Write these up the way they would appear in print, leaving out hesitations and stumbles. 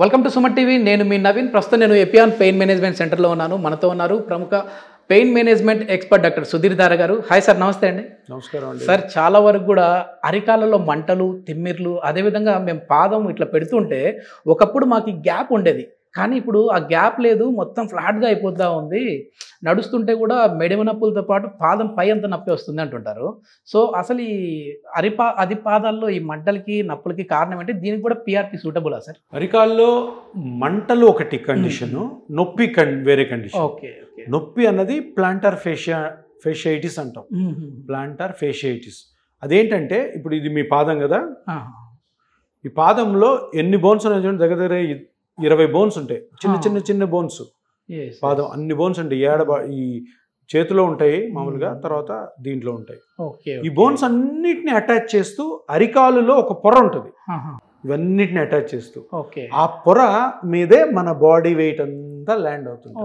Welcome to Suman TV. నేను మీ నవీన్. ప్రస్తుతం నేను ఎపియాన్ పెయిన్ మేనేజ్మెంట్ సెంటర్లో ఉన్నాను. మనతో ఉన్నారు ప్రముఖ pain management expert doctor Sudheer దార గారు. హాయ్ సార్, నమస్తే అండి. నమస్కారం అండి. సార్, చాలా వరకు కూడా అరికాలలో మంటలు, తిమ్మిర్లు, అదేవిధంగా మేము పాదం ఇట్లా పెడుతుంటే ఒకప్పుడు మాకు గ్యాప్ ఉండేది, కానీ ఇప్పుడు ఆ గ్యాప్ లేదు, మొత్తం ఫ్లాట్గా అయిపోతూ ఉంది. నడుస్తుంటే కూడా మెడమ నొప్పులతో పాటు పాదం పై అంత నొప్పి వస్తుంది అంటుంటారు. సో అసలు ఈ పాదాల్లో ఈ మంటలకి నొప్పులకి కారణం ఏంటి? దీనికి కూడా పిఆర్పి సూటబులా సార్? అరికాల్లో మంటలు ఒకటి కండిషన్, నొప్పి వేరే కండిషన్. ఓకే. నొప్పి అన్నది ప్లాంటార్ ఫేషియైటిస్ అంటాం. ప్లాంటార్ ఫేషియైటిస్ అదేంటంటే, ఇప్పుడు ఇది మీ పాదం కదా, ఈ పాదంలో ఎన్ని బోన్స్ ఉన్నాయి చూడండి, దగ్గర దగ్గర 20 బోన్స్ ఉంటాయి. చిన్న బోన్స్. పాదం అన్ని బోన్స్ ఉంటాయి. ఈ చేతిలో ఉంటాయి మామూలుగా, తర్వాత దీంట్లో ఉంటాయి. ఈ బోన్స్ అన్నిటిని అటాచ్ చేస్తూ అరికాలులో ఒక పొర ఉంటుంది. ఇవన్నిటిని అటాచ్ చేస్తూ ఆ పొర మీదే మన బాడీ వెయిట్ అంతా ల్యాండ్ అవుతుంది.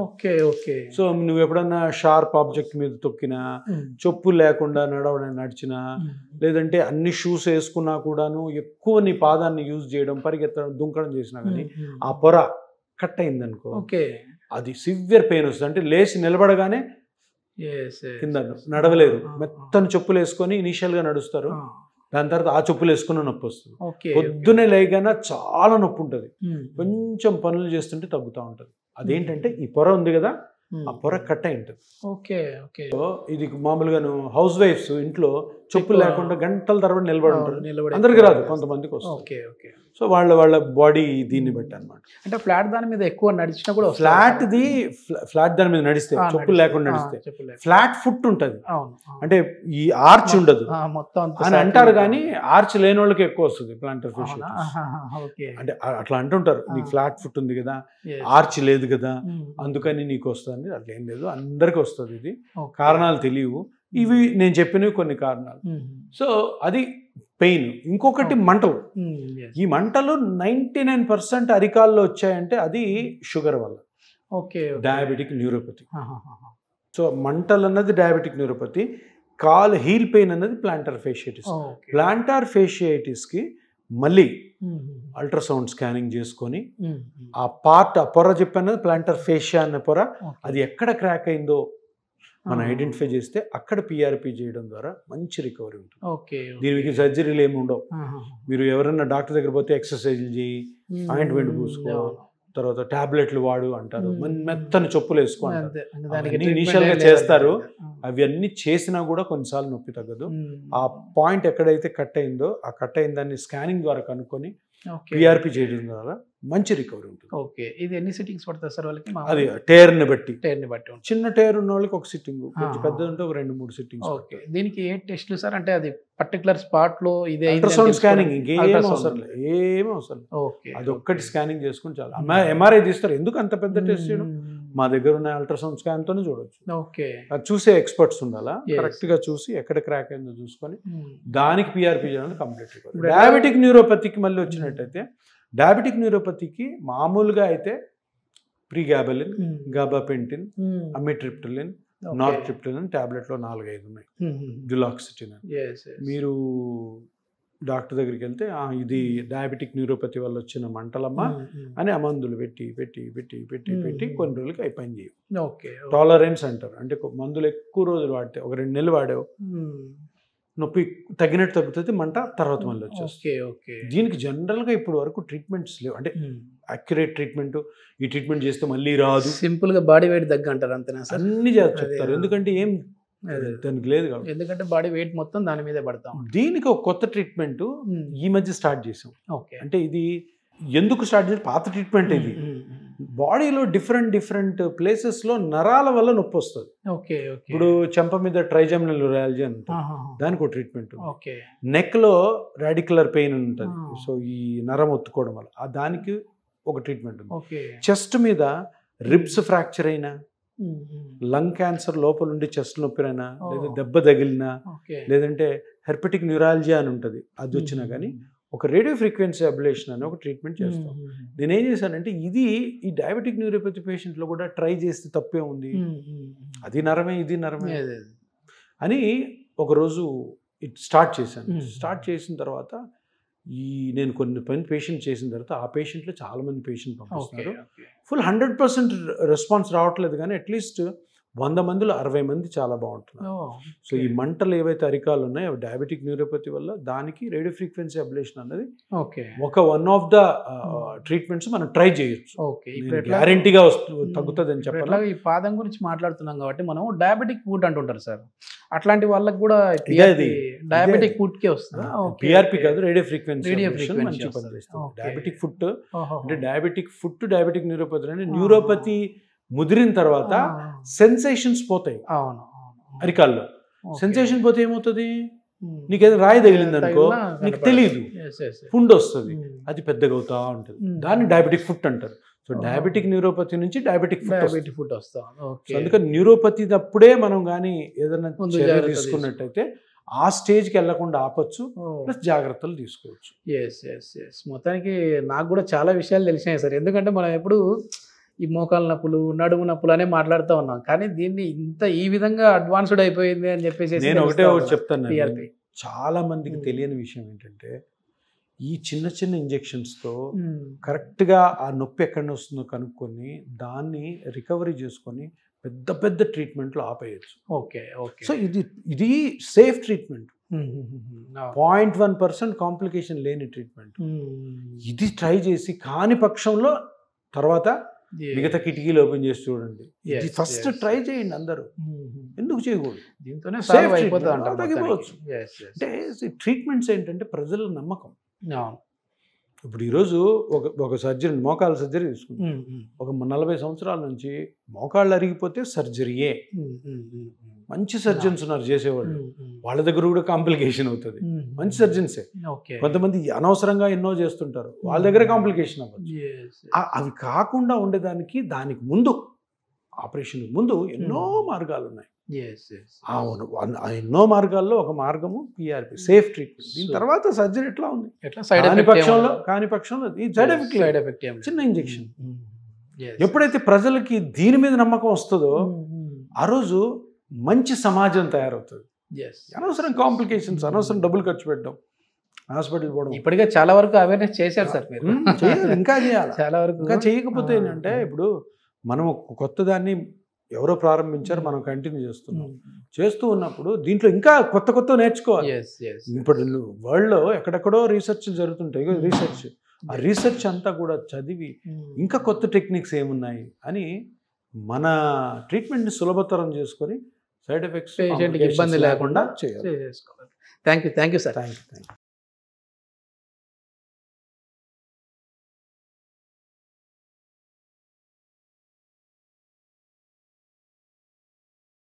సో నువ్వు ఎప్పుడన్నా షార్ప్ ఆబ్జెక్ట్ మీద తొక్కినా, చెప్పు లేకుండా నడిచినా, లేదంటే అన్ని షూస్ వేసుకున్నా కూడాను ఎక్కువ నీ పాదాన్ని యూజ్ చేయడం, పరిగెత్తడం, దుంకడం చేసినా కానీ ఆ పొర కట్ అయిందనుకో, అది సివియర్ పెయిన్ వస్తుంది. అంటే లేచి నిలబడగానే కింద నడవలేరు. మెత్తని చెప్పులు వేసుకొని ఇనీషియల్గా నడుస్తారు, దాని తర్వాత ఆ చెప్పులు వేసుకున్న నొప్పి వస్తుంది. పొద్దునే లేకైనా చాలా నొప్పి ఉంటుంది, కొంచెం పనులు చేస్తుంటే తగ్గుతూ ఉంటుంది. అదేంటంటే ఈ పొర ఉంది కదా, ఆ పొర కట్ అయి ఉంటుంది. ఇది మామూలుగా హౌస్ వైఫ్స్ ఇంట్లో చెప్పులు లేకుండా గంటల తరబడి నిలబడి ఉంటారు. అందరికి రాదు, కొంతమందికి వస్తుంది. సో వాళ్ళ బాడీ దీన్ని బట్టి అనమాట. అంటే ఫ్లాట్ దాని మీద ఎక్కువ నడిచినా కూడా, ఫ్లాట్ దాని మీద నడిస్తే, చెప్పులు లేకుండా నడిస్తే ఫ్లాట్ ఫుట్ ఉంటుంది. అంటే ఈ ఆర్చ్ ఉండదు అని అంటారు, కానీ ఆర్చ్ లేని వాళ్ళకి ఎక్కువ వస్తుంది ప్లాంటర్ ఫేషియైటిస్. అంటే అట్లా అంటుంటారు, నీకు ఫ్లాట్ ఫుట్ ఉంది కదా, ఆర్చ్ లేదు కదా, అందుకని నీకు వస్తుంది. అట్లా ఏం లేదు, అందరికి వస్తుంది. ఇది కారణాలు తెలియవు, ఇవి నేను చెప్పినవి కొన్ని కారణాలు. సో అది పెయిన్. ఇంకొకటి మంటలు. ఈ మంటలు 99% అరికాల్లో వచ్చాయంటే అది షుగర్ వల్ల, డయాబెటిక్ న్యూరోపతి. సో మంటలు అన్నది డయాబెటిక్ న్యూరోపతి, హీల్ పెయిన్ అన్నది ప్లాంటార్ ఫేషియైటిస్. ప్లాంటార్ ఫేషియైటిస్కి మళ్ళీ అల్ట్రాసౌండ్ స్కానింగ్ చేసుకొని ఆ పొర చెప్పాను, ప్లాంటార్ ఫేషియా అనే పొర, అది ఎక్కడ క్రాక్ అయిందో మనం ఐడెంటిఫై చేస్తే అక్కడ పిఆర్పి చేయడం ద్వారా మంచి రికవరీ ఉంటుంది. దీనికి సర్జరీలు ఏమి ఉండవు. మీరు ఎవరైనా డాక్టర్ దగ్గర పోతే ఎక్సర్సైజ్లు చేయి, ఆయింట్మెంట్ పూసుకో, తర్వాత టాబ్లెట్లు వాడు అంటారు, మెత్తని చెప్పులు వేసుకో అంటారు. ఇనీషియల్గా చేస్తారు, అవన్నీ చేసినా కూడా కొన్నిసార్లు నొప్పి తగ్గదు. ఆ పాయింట్ ఎక్కడైతే కట్ అయిందో, ఆ కట్ అయిన దాన్ని స్కానింగ్ ద్వారా కనుక్కొని పిఆర్పి చేయడం ద్వారా మంచి రికవరీ ఉంటుంది. ఇది ఎన్ని సిట్టింగ్స్ పడతాయి సార్ వాళ్ళకి? అది టేర్ని బట్టి. చిన్న టేర్ ఉన్న వాళ్ళకి ఒక సిట్టింగ్, కొంచెం పెద్ద ఉంటే ఒక 2-3 సిట్టింగ్స్. దీనికి ఏ టెస్ట్లు సార్? అంటే అది పర్టికులర్ స్పాట్ లో ఇదే అల్ట్రాసౌండ్ స్కానింగ్, ఇంకేం అవసరం లేదు, ఏమీ అవసరం లేదు. అది ఒక్కటి స్కానింగ్ చేసుకుని చాలా. ఎంఆర్ఐ తీస్తారు, ఎందుకు అంత పెద్ద టెస్ట్ చేయడం? మా దగ్గర ఉన్న అల్ట్రాసౌండ్ స్కాన్ తోనే చూడొచ్చు. అది చూసే ఎక్స్పర్ట్స్ ఉండాలా, కరెక్ట్ గా చూసి ఎక్కడ క్రాక్ అయిందో చూసుకొని దానికి పిఆర్పి చేయడానికి కంప్లీట్. డయాబెటిక్ న్యూరోపతికి మళ్ళీ వచ్చినట్టయితే, డయాబెటిక్ న్యూరోపతికి మామూలుగా అయితే ప్రీగాబలిన్, గాబాపెంటిన్, అమిట్రిప్టిలిన్, నార్ట్రిప్టిలిన్ టాబ్లెట్లో 4-5 ఉన్నాయి. డ్యులాక్సిటిన్. మీరు డాక్టర్ దగ్గరికి వెళ్తే ఇది డయాబెటిక్ న్యూరోపతి వల్ల వచ్చిన మంటలమ్మా అని ఆ మందులు పెట్టి పెట్టి పెట్టి పెట్టి పెట్టి కొన్ని రోజులకి అవి పని చేయవు. టాలరెన్స్ అంటారు, అంటే మందులు ఎక్కువ రోజులు వాడితే, ఒక 2 నెలలు వాడావు, నొప్పి తగ్గినట్టు తగ్గుతుంది, మంట తర్వాత మళ్ళీ వచ్చేస్తుంది. దీనికి జనరల్గా ఇప్పుడు వరకు ట్రీట్మెంట్స్ లేవు, అంటే అక్యురేట్ ట్రీట్మెంట్, ఈ ట్రీట్మెంట్ చేస్తే మళ్ళీ రాదు, సింపుల్ గా బాడీ వెయిట్ తగ్గ అంటారు, అంతేనా సార్? అన్ని చెప్తారు, ఎందుకంటే ఏం దానికి లేదు కాబట్టి, ఎందుకంటే బాడీ వెయిట్ మొత్తం దాని మీదే పడతాం. దీనికి ఒక కొత్త ట్రీట్మెంట్ ఈ మధ్య స్టార్ట్ చేసాం. అంటే ఇది ఎందుకు స్టార్ట్ చేసి, పాత ట్రీట్మెంట్ ఇది. బాడీలో డిఫరెంట్ ప్లేసెస్లో నరాల వల్ల నొప్పి వస్తుంది. ఇప్పుడు చెంప మీద ట్రైజెమినల్ న్యూరాలజీ అని ఉంటుంది, దానికి ఒక ట్రీట్మెంట్. నెక్లో రాడిక్యులర్ పెయిన్ ఉంటుంది, సో ఈ నరం ఒత్తుకోవడం వల్ల, దానికి ఒక ట్రీట్మెంట్ ఉంది. చెస్ట్ మీద రిబ్స్ ఫ్రాక్చర్ అయినా, లంగ్ క్యాన్సర్ లోపల ఉండి చెస్ట్ నొప్పిరైనా, లేదా దెబ్బ తగిలినా, లేదంటే హెర్పెటిక్ న్యూరాలజీ అని ఉంటుంది, అది వచ్చినా కానీ ఒక రేడియో ఫ్రీక్వెన్సీ అబ్లేషన్ అని ఒక ట్రీట్మెంట్ చేస్తాం. నేను ఏం చేశానంటే, ఈ డయాబెటిక్ న్యూరోపతి పేషెంట్లో కూడా ట్రై చేస్తే తప్పే ఉంది, అది నరమే ఇది నరమే అని ఒకరోజు స్టార్ట్ చేశాను. స్టార్ట్ చేసిన తర్వాత నేను కొన్ని పేషెంట్ చేసిన తర్వాత ఆ పేషెంట్లో చాలా మంది పేషెంట్ పంపిస్తున్నారు. ఫుల్ 100% రెస్పాన్స్ రావట్లేదు, కానీ అట్లీస్ట్ 100 మందిలో 60 మంది చాలా బాగుంటున్నారు. సో ఈ మంటలు ఏవైతే అరికాలు ఉన్నాయో అవి డయాబెటిక్ న్యూరోపతి వల్ల, దానికి రేడియో ఫ్రీక్వెన్సీ అబ్లేషన్ అన్నది వన్ ఆఫ్ ద ట్రీట్మెంట్స్ మనం ట్రై చేయొచ్చు. గ్యారంటీగా తగ్గుతుంది అని చెప్పాలి. ఈ పాదం గురించి మాట్లాడుతున్నాం కాబట్టి మనం డయాబెటిక్ ఫుడ్ అంటుంటారు సార్, అట్లాంటి వాళ్ళకి కూడా డయాబెటిక్ ఫుడ్ కే వస్తుంది. పిఆర్పి కాదు, రేడియో ఫ్రీక్వెన్సీ మంచి పనిచేస్తుంది. డయాబెటిక్ ఫుడ్ అంటే డయాబెటిక్ న్యూరోపతి అంటే న్యూరోపతి ముదిరిన తర్వాత సెన్సేషన్స్ పోతాయి అరికాల్లో. సెన్సేషన్ పోతే ఏమవుతుంది, నీకేదో రాయి తగిలింది అనుకో, నీకు తెలియదు, పుండు వస్తుంది, అది పెద్దగా అవుతా ఉంటుంది. దాన్ని డయాబెటిక్ ఫుట్ అంటారు. సో డయాబెటిక్ న్యూరోపతి నుంచి డయాబెటిక్ ఫుట్ వస్తాం. అందుకని న్యూరోపతి అప్పుడే మనం కానీ ఏదైనా చర్య తీసుకున్నట్టయితే ఆ స్టేజ్కి వెళ్లకుండా ఆపచ్చు, ప్లస్ జాగ్రత్తలు తీసుకోవచ్చు. మొత్తానికి నాకు కూడా చాలా విషయాలు తెలిసినాయి సార్. ఎందుకంటే మనం ఎప్పుడు ఈ మోకాల నొప్పులు, నడుము నొప్పులు అనే మాట్లాడుతూ ఉన్నాం, కానీ దీన్ని ఈ విధంగా అడ్వాన్స్డ్ అయిపోయింది అని చెప్పేసి నేను ఒకటే చెప్తాను. చాలా మందికి తెలియని విషయం ఏంటంటే, ఈ చిన్న చిన్న ఇంజెక్షన్స్తో కరెక్ట్గా ఆ నొప్పి ఎక్కడ వస్తుందో కనుక్కొని దాన్ని రికవరీ చేసుకొని పెద్ద పెద్ద ట్రీట్మెంట్లు ఆపేయచ్చు. సో ఇది సేఫ్ ట్రీట్మెంట్, 0.1% కాంప్లికేషన్ లేని ట్రీట్మెంట్. ఇది ట్రై చేసి కాని పక్షంలో తర్వాత మిగతా కిటికీలు ఓపెన్ చేసి చూడండి. ఇది ఫస్ట్ ట్రై చేయండి అందరూ. ఎందుకు చేయకూడదు? దీంతోనే తగ్గిపోవచ్చు. అంటే ట్రీట్మెంట్స్ ఏంటంటే ప్రజల నమ్మకం. ఇప్పుడు ఈరోజు ఒక సర్జరీ, మోకాళ్ళ సర్జరీ తీసుకుంటాం. ఒక 40 సంవత్సరాల నుంచి మోకాళ్ళు అరిగిపోతే సర్జరీయే. మంచి సర్జన్స్ ఉన్నారు చేసేవాళ్ళు, వాళ్ళ దగ్గర కూడా కాంప్లికేషన్ అవుతుంది. మంచి సర్జన్సే. కొంతమంది అనవసరంగా ఎన్నో చేస్తుంటారు, వాళ్ళ దగ్గర కాంప్లికేషన్ అవ్వచ్చు. అవి కాకుండా ఉండేదానికి దానికి ముందు, ఆపరేషన్ ముందు ఎన్నో మార్గాలు ఉన్నాయి. ఎన్నో మార్గాల్లో ఒక మార్గము పిఆర్పి, సేఫ్ ట్రీట్మెంట్. దీని తర్వాత సర్జరీ ఎట్లా ఉంది, కాని పక్షంలో ఈ సైడ్ ఎఫెక్ట్ చిన్న ఇంజెక్షన్. ఎప్పుడైతే ప్రజలకి దీని మీద నమ్మకం వస్తుందో ఆ రోజు మంచి సమాజం తయారవుతుంది. అనవసరం కాంప్లికేషన్స్, అనవసరం డబ్బులు ఖర్చు పెట్టడం, హాస్పిటల్ పోవడం. ఇప్పటికే చాలా వరకు అవేర్నెస్ చేశారు సార్ మీరు. ఇంకా చేయాలి. చాలా వరకు ఇంకా చేయకపోతే ఏంటంటే, ఇప్పుడు మనం కొత్త దాన్ని ఎవరో ప్రారంభించారు, మనం కంటిన్యూ చేస్తూ ఉన్నప్పుడు దీంట్లో ఇంకా కొత్త నేర్చుకోవాలి. ఇప్పుడు వరల్డ్లో ఎక్కడెక్కడో రీసెర్చ్ జరుగుతుంటాయి. ఆ రీసెర్చ్ అంతా కూడా చదివి ఇంకా కొత్త టెక్నిక్స్ ఏమున్నాయి అని మన ట్రీట్మెంట్ని సులభతరం చేసుకొని సైడ్ ఎఫెక్ట్స్, పేషెంట్కి ఇబ్బంది లేకుండా చేయాలి. Thank you sir. Thank you.